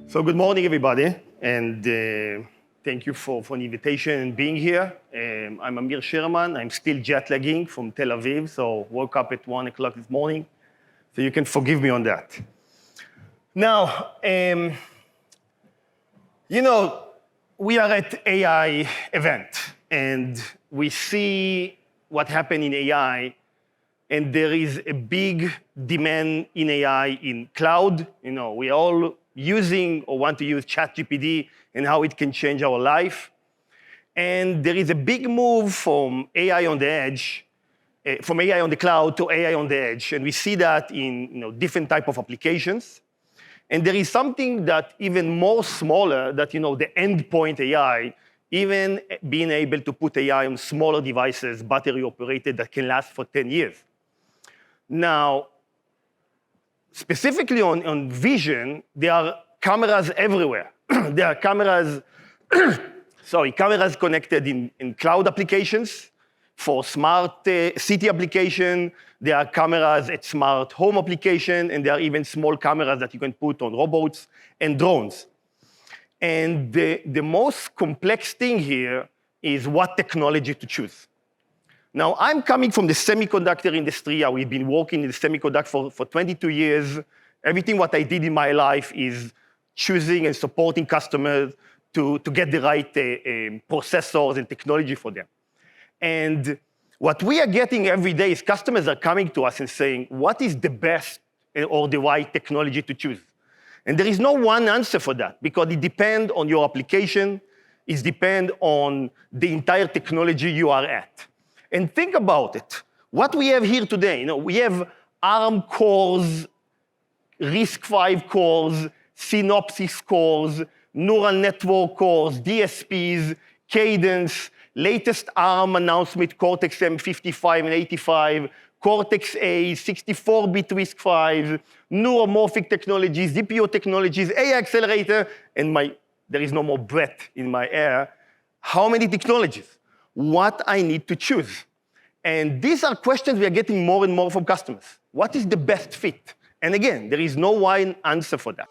So good morning, everybody, and thank you for the invitation and being here. I'm Amir Sherman. I'm still jet lagging from Tel Aviv, so woke up at 1 o'clock this morning, so you can forgive me on that. Now, we are at AI event, and we see what happened in AI, and there is a big demand in AI in cloud. We are all using or want to use ChatGPT and how it can change our life. And there is a big move from AI on the edge, from AI on the cloud to AI on the edge. And we see that in different type of applications. And there is something that even more smaller, that the endpoint AI, even being able to put AI on smaller devices, battery operated, that can last for 10 years. Now, specifically on vision, there are cameras everywhere. There are cameras, cameras connected in cloud applications for smart city application. There are cameras at smart home application, and there are even small cameras that you can put on robots and drones. And the most complex thing here is what technology to choose. Now, I'm coming from the semiconductor industry. We've been working in the semiconductor for 22 years. Everything what I did in my life is choosing and supporting customers to get the right processors and technology for them. And what we are getting every day is customers are coming to us and saying, what is the best or the right technology to choose? And there is no one answer for that, because it depends on your application. It depends on the entire technology you are at. And think about it. What we have here today, we have Arm cores, RISC-V cores, Synopsys cores, neural network cores, DSPs, Cadence, latest Arm announcement, Cortex-M MCUs and 85, Cortex-A 64-bit RISC-V, neuromorphic technologies, ZPO technologies, AI accelerator, and there is no more breath in my air. How many technologies? What I need to choose. And these are questions we are getting more and more from customers. What is the best fit? And again, there is no one answer for that.